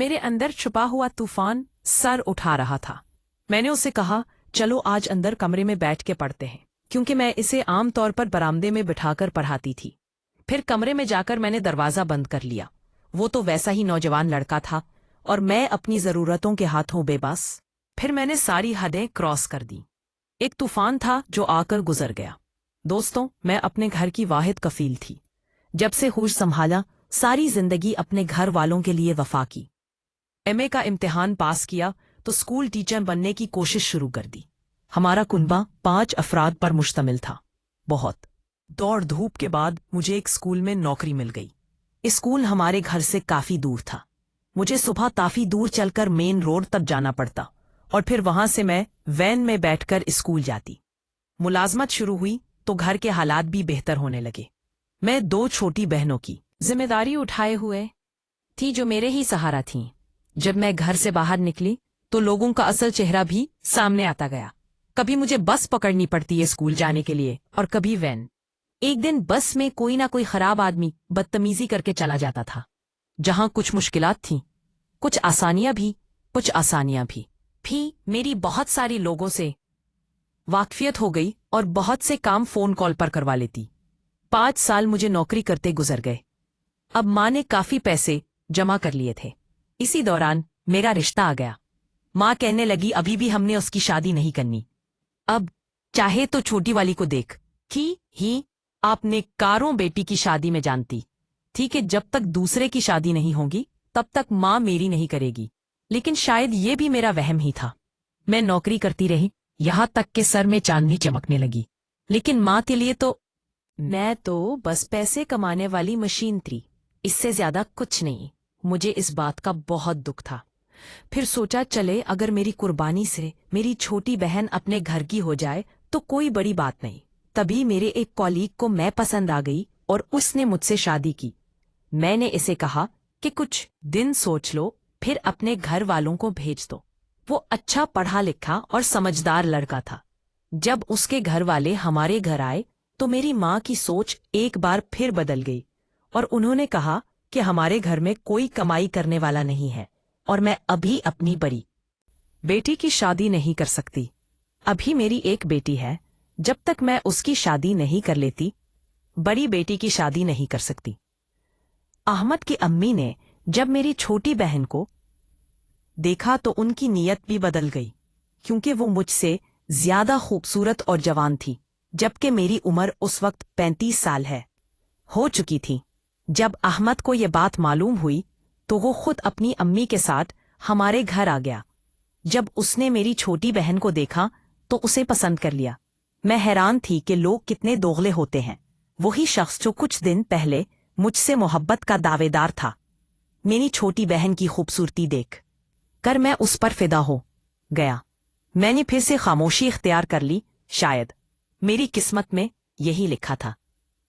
मेरे अंदर छुपा हुआ तूफान सर उठा रहा था। मैंने उसे कहा, चलो आज अंदर कमरे में बैठ के पढ़ते हैं, क्योंकि मैं इसे आम तौर पर बरामदे में बिठाकर पढ़ाती थी। फिर कमरे में जाकर मैंने दरवाज़ा बंद कर लिया। वो तो वैसा ही नौजवान लड़का था और मैं अपनी ज़रूरतों के हाथों बेबस। फिर मैंने सारी हदें क्रॉस कर दी। एक तूफान था जो आकर गुजर गया। दोस्तों, मैं अपने घर की वाहिद कफील थी। जब से होश संभाला, सारी जिंदगी अपने घर वालों के लिए वफा की। एमए का इम्तिहान पास किया तो स्कूल टीचर बनने की कोशिश शुरू कर दी। हमारा कुनबा 5 अफराद पर मुश्तमिल था। बहुत दौड़ धूप के बाद मुझे एक स्कूल में नौकरी मिल गई। स्कूल हमारे घर से काफी दूर था। मुझे सुबह काफी दूर चलकर मेन रोड तक जाना पड़ता और फिर वहां से मैं वैन में बैठकर स्कूल जाती। मुलाजमत शुरू हुई तो घर के हालात भी बेहतर होने लगे। मैं 2 छोटी बहनों की जिम्मेदारी उठाए हुए थी जो मेरे ही सहारा थीं। जब मैं घर से बाहर निकली तो लोगों का असल चेहरा भी सामने आता गया। कभी मुझे बस पकड़नी पड़ती है स्कूल जाने के लिए और कभी वैन। एक दिन बस में कोई ना कोई खराब आदमी बदतमीजी करके चला जाता था। जहां कुछ मुश्किलात थीं, कुछ आसानियां भी। मेरी बहुत सारी लोगों से वाकफियत हो गई और बहुत से काम फोन कॉल पर करवा लेती। 5 साल मुझे नौकरी करते गुजर गए। अब माँ ने काफी पैसे जमा कर लिए थे। इसी दौरान मेरा रिश्ता आ गया। माँ कहने लगी, अभी भी हमने उसकी शादी नहीं करनी। अब चाहे तो छोटी वाली को देख। ही आपने कारों बेटी की शादी में जानती थी कि जब तक दूसरे की शादी नहीं होगी तब तक माँ मेरी नहीं करेगी। लेकिन शायद ये भी मेरा वहम ही था। मैं नौकरी करती रही, यहां तक कि सर में चांदनी चमकने लगी। लेकिन माँ के लिए तो मैं तो बस पैसे कमाने वाली मशीन थी, इससे ज्यादा कुछ नहीं। मुझे इस बात का बहुत दुख था। फिर सोचा, चले अगर मेरी कुर्बानी से मेरी छोटी बहन अपने घर की हो जाए तो कोई बड़ी बात नहीं। तभी मेरे एक कॉलीग को मैं पसंद आ गई और उसने मुझसे शादी की। मैंने इसे कहा कि कुछ दिन सोच लो, फिर अपने घर वालों को भेज दो। वो अच्छा पढ़ा लिखा और समझदार लड़का था। जब उसके घर वाले हमारे घर आए तो मेरी माँ की सोच एक बार फिर बदल गई और उन्होंने कहा कि हमारे घर में कोई कमाई करने वाला नहीं है और मैं अभी अपनी बड़ी बेटी की शादी नहीं कर सकती। अभी मेरी एक बेटी है, जब तक मैं उसकी शादी नहीं कर लेती, बड़ी बेटी की शादी नहीं कर सकती। अहमद की अम्मी ने जब मेरी छोटी बहन को देखा तो उनकी नीयत भी बदल गई, क्योंकि वो मुझसे ज्यादा खूबसूरत और जवान थी, जबकि मेरी उम्र उस वक्त 35 साल हो चुकी थी। जब अहमद को ये बात मालूम हुई तो वो खुद अपनी अम्मी के साथ हमारे घर आ गया। जब उसने मेरी छोटी बहन को देखा तो उसे पसंद कर लिया। मैं हैरान थी कि लोग कितने दोगले होते हैं। वही शख्स जो कुछ दिन पहले मुझसे मोहब्बत का दावेदार था, मेरी छोटी बहन की खूबसूरती देख कर मैं उस पर फिदा हो गया। मैंने फिर से खामोशी इख्तियार कर ली। शायद मेरी किस्मत में यही लिखा था।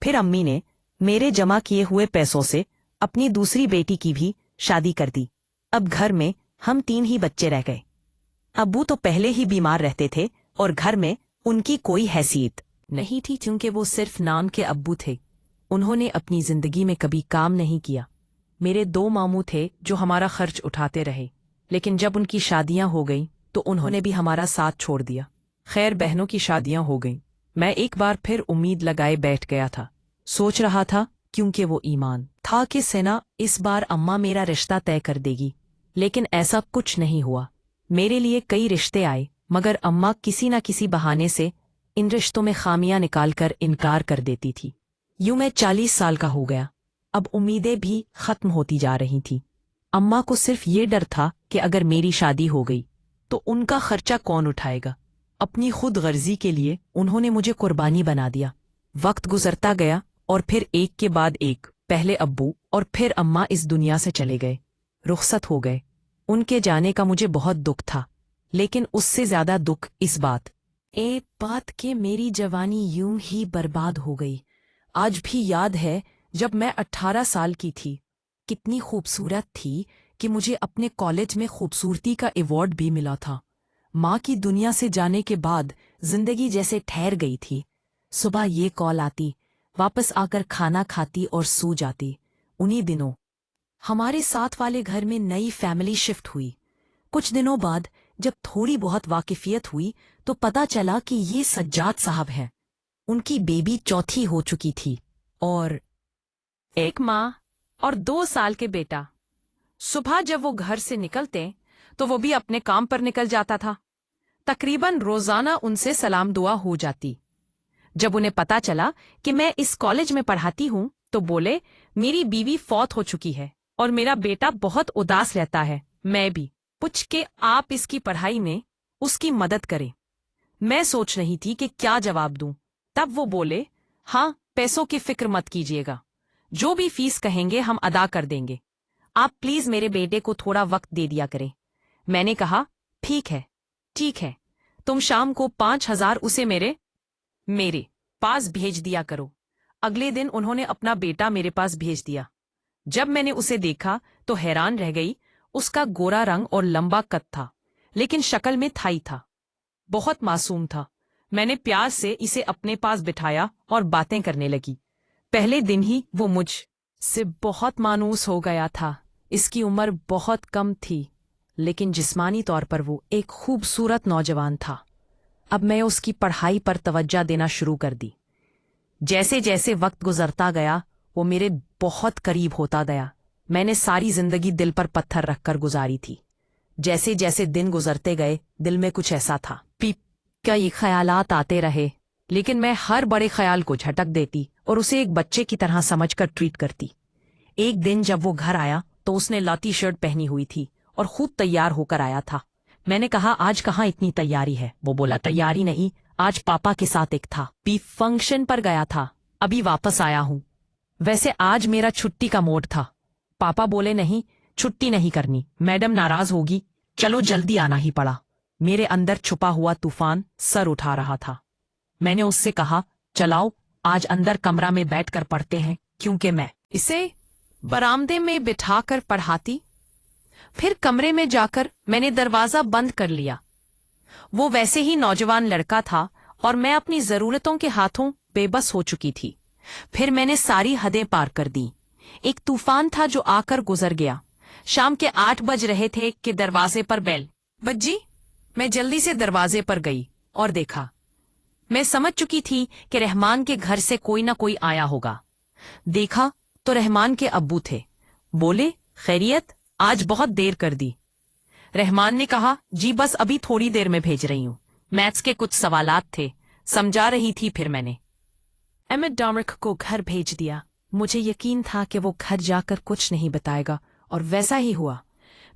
फिर अम्मी ने मेरे जमा किए हुए पैसों से अपनी दूसरी बेटी की भी शादी कर दी। अब घर में हम 3 ही बच्चे रह गए। अब्बू तो पहले ही बीमार रहते थे और घर में उनकी कोई हैसियत नहीं थी, क्योंकि वो सिर्फ नाम के अब्बू थे। उन्होंने अपनी जिंदगी में कभी काम नहीं किया। मेरे 2 मामू थे जो हमारा खर्च उठाते रहे, लेकिन जब उनकी शादियां हो गईं तो उन्होंने भी हमारा साथ छोड़ दिया। खैर, बहनों की शादियां हो गईं। मैं एक बार फिर उम्मीद लगाए बैठ गया था। सोच रहा था, क्योंकि वो ईमान था कि सेना इस बार अम्मा मेरा रिश्ता तय कर देगी। लेकिन ऐसा कुछ नहीं हुआ। मेरे लिए कई रिश्ते आए, मगर अम्मा किसी न किसी बहाने से इन रिश्तों में खामियां निकालकर इनकार कर देती थी। यूं मैं 40 साल का हो गया। अब उम्मीदें भी खत्म होती जा रही थी। अम्मा को सिर्फ ये डर था कि अगर मेरी शादी हो गई तो उनका खर्चा कौन उठाएगा। अपनी खुद गर्जी के लिए उन्होंने मुझे कुर्बानी बना दिया। वक्त गुजरता गया और फिर एक के बाद एक, पहले अब्बू और फिर अम्मा इस दुनिया से चले गए, रुखसत हो गए। उनके जाने का मुझे बहुत दुख था, लेकिन उससे ज्यादा दुख इस बात के मेरी जवानी यूं ही बर्बाद हो गई। आज भी याद है जब मैं 18 साल की थी, कितनी खूबसूरत थी कि मुझे अपने कॉलेज में खूबसूरती का अवार्ड भी मिला था। माँ की दुनिया से जाने के बाद जिंदगी जैसे ठहर गई थी। सुबह ये कॉल आती, वापस आकर खाना खाती और सो जाती। उन्हीं दिनों हमारे साथ वाले घर में नई फैमिली शिफ्ट हुई। कुछ दिनों बाद जब थोड़ी बहुत वाकिफियत हुई तो पता चला कि ये सज्जाद साहब हैं। उनकी बेबी चौथी हो चुकी थी और एक माँ और 2 साल के बेटा। सुबह जब वो घर से निकलते तो वो भी अपने काम पर निकल जाता था। तकरीबन रोजाना उनसे सलाम दुआ हो जाती। जब उन्हें पता चला कि मैं इस कॉलेज में पढ़ाती हूं तो बोले, मेरी बीवी फौत हो चुकी है और मेरा बेटा बहुत उदास रहता है, मैं भी पूछ के आप इसकी पढ़ाई में उसकी मदद करें। मैं सोच रही थी कि क्या जवाब दूं। तब वो बोले, हाँ, पैसों की फिक्र मत कीजिएगा, जो भी फीस कहेंगे हम अदा कर देंगे, आप प्लीज मेरे बेटे को थोड़ा वक्त दे दिया करें। मैंने कहा, ठीक है, तुम शाम को 5,000 उसे मेरे पास भेज दिया करो। अगले दिन उन्होंने अपना बेटा मेरे पास भेज दिया। जब मैंने उसे देखा तो हैरान रह गई। उसका गोरा रंग और लंबा कद था, लेकिन शक्ल में थाई था। बहुत मासूम था। मैंने प्यार से इसे अपने पास बिठाया और बातें करने लगी। पहले दिन ही वो मुझ से बहुत मायूस हो गया था। इसकी उम्र बहुत कम थी, लेकिन जिस्मानी तौर पर वो एक खूबसूरत नौजवान था। अब मैं उसकी पढ़ाई पर तवज्जो देना शुरू कर दी। जैसे जैसे वक्त गुजरता गया वो मेरे बहुत करीब होता गया। मैंने सारी जिंदगी दिल पर पत्थर रखकर गुजारी थी। जैसे जैसे दिन गुजरते गए दिल में कुछ ऐसा था, कई ख्यालात आते रहे, लेकिन मैं हर बड़े ख्याल को झटक देती और उसे एक बच्चे की तरह समझकर ट्रीट करती। एक दिन जब वो घर आया तो उसने लाती शर्ट पहनी हुई थी और खूब तैयार होकर आया था। मैंने कहा, आज कहाँ इतनी तैयारी है? वो बोला, तैयारी नहीं, आज पापा के साथ एक फंक्शन पर गया था, अभी वापस आया हूँ। वैसे आज मेरा छुट्टी का मूड था। पापा बोले, नहीं, छुट्टी नहीं करनी, मैडम नाराज होगी, चलो जल्दी आना ही पड़ा। मेरे अंदर छुपा हुआ तूफान सर उठा रहा था। मैंने उससे कहा, चलाओ आज अंदर कमरा में बैठकर पढ़ते हैं, क्योंकि मैं इसे बरामदे में बिठाकर पढ़ाती। फिर कमरे में जाकर मैंने दरवाजा बंद कर लिया। वो वैसे ही नौजवान लड़का था और मैं अपनी जरूरतों के हाथों बेबस हो चुकी थी। फिर मैंने सारी हदें पार कर दी। एक तूफान था जो आकर गुजर गया। शाम के 8 बज रहे थे कि दरवाजे पर बेल बजी। मैं जल्दी से दरवाजे पर गई और देखा। मैं समझ चुकी थी कि रहमान के घर से कोई ना कोई आया होगा। देखा तो रहमान के अब्बू थे। बोले, खैरियत, आज बहुत देर कर दी। रहमान ने कहा, जी बस अभी थोड़ी देर में भेज रही हूँ, मैथ्स के कुछ सवालात थे, समझा रही थी। फिर मैंने अहमद डामरिक को घर भेज दिया। मुझे यकीन था कि वो घर जाकर कुछ नहीं बताएगा, और वैसा ही हुआ।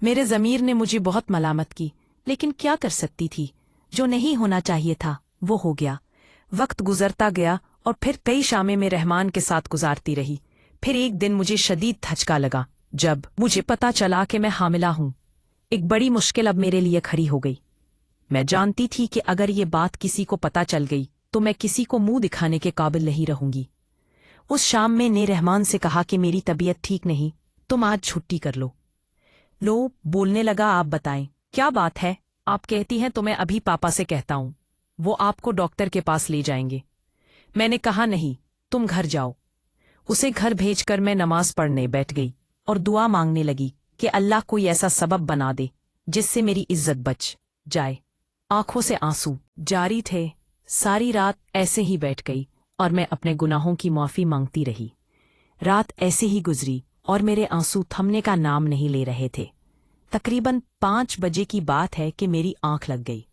मेरे ज़मीर ने मुझे बहुत मलामत की, लेकिन क्या कर सकती थी? जो नहीं होना चाहिए था वो हो गया। वक्त गुजरता गया और फिर कई शामें में रहमान के साथ गुजारती रही। फिर एक दिन मुझे शदीद धचका लगा जब मुझे पता चला कि मैं हामिला हूं। एक बड़ी मुश्किल अब मेरे लिए खड़ी हो गई। मैं जानती थी कि अगर ये बात किसी को पता चल गई तो मैं किसी को मुंह दिखाने के काबिल नहीं रहूंगी। उस शाम में ने रहमान से कहा कि मेरी तबीयत ठीक नहीं, तुम आज छुट्टी कर लो। लो बोलने लगा, आप बताएं क्या बात है? आप कहती हैं तो मैं अभी पापा से कहता हूं, वो आपको डॉक्टर के पास ले जाएंगे। मैंने कहा, नहीं, तुम घर जाओ। उसे घर भेजकर मैं नमाज पढ़ने बैठ गई और दुआ मांगने लगी कि अल्लाह कोई ऐसा सबब बना दे जिससे मेरी इज्जत बच जाए। आंखों से आंसू जारी थे। सारी रात ऐसे ही बैठ गई और मैं अपने गुनाहों की माफी मांगती रही। रात ऐसे ही गुजरी और मेरे आंसू थमने का नाम नहीं ले रहे थे। तकरीबन 5 बजे की बात है कि मेरी आंख लग गई।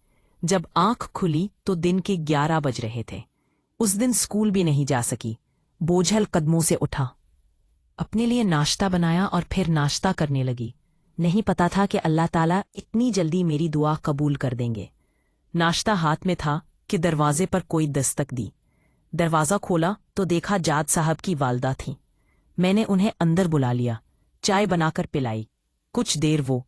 जब आंख खुली तो दिन के 11 बज रहे थे। उस दिन स्कूल भी नहीं जा सकी। बोझल कदमों से उठा, अपने लिए नाश्ता बनाया और फिर नाश्ता करने लगी। नहीं पता था कि अल्लाह ताला इतनी जल्दी मेरी दुआ कबूल कर देंगे। नाश्ता हाथ में था कि दरवाजे पर कोई दस्तक दी। दरवाज़ा खोला तो देखा जाद साहब की वालदा थीं। मैंने उन्हें अंदर बुला लिया, चाय बनाकर पिलाई। कुछ देर वो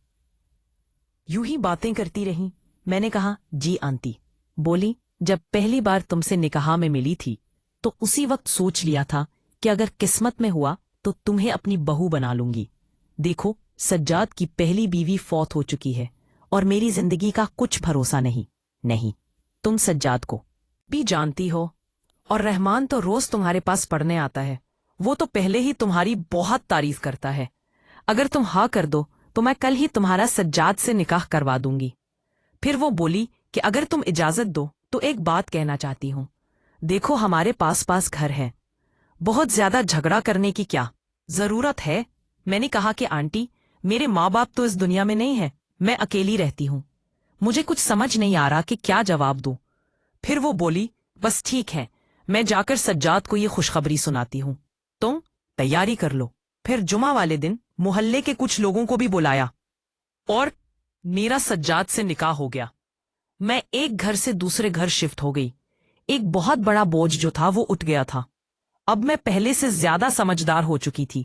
यूं ही बातें करती रहीं। मैंने कहा, जी आंटी। बोली, जब पहली बार तुमसे निकाह में मिली थी तो उसी वक्त सोच लिया था कि अगर किस्मत में हुआ तो तुम्हें अपनी बहू बना लूंगी। देखो, सज्जाद की पहली बीवी फौत हो चुकी है और मेरी जिंदगी का कुछ भरोसा नहीं। तुम सज्जाद को भी जानती हो और रहमान तो रोज तुम्हारे पास पढ़ने आता है। वो तो पहले ही तुम्हारी बहुत तारीफ करता है। اگر تم ہاں کر دو تو میں کل ہی تمہارا سجاد سے نکاح کروا دوں گی۔ پھر وہ بولی کہ اگر تم اجازت دو تو ایک بات کہنا چاہتی ہوں۔ دیکھو ہمارے پاس خر ہے، بہت زیادہ جھگڑا کرنے کی کیا ضرورت ہے؟ میں نے کہا کہ آنٹی، میرے ماں باپ تو اس دنیا میں نہیں ہے، میں اکیلی رہتی ہوں، مجھے کچھ سمجھ نہیں آ رہا کہ کیا جواب دوں۔ پھر وہ بولی بس ٹھیک ہے، میں جا کر سجاد کو یہ خوشخبری سناتی ہوں، تم تیاری کر لو۔ پھر جمعہ والے دن محلے کے کچھ لوگوں کو بھی بلایا اور میرا سجاد سے نکاح ہو گیا۔ میں ایک گھر سے دوسرے گھر شفٹ ہو گئی۔ ایک بہت بڑا بوجھ جو تھا وہ اٹھ گیا تھا۔ اب میں پہلے سے زیادہ سمجھدار ہو چکی تھی۔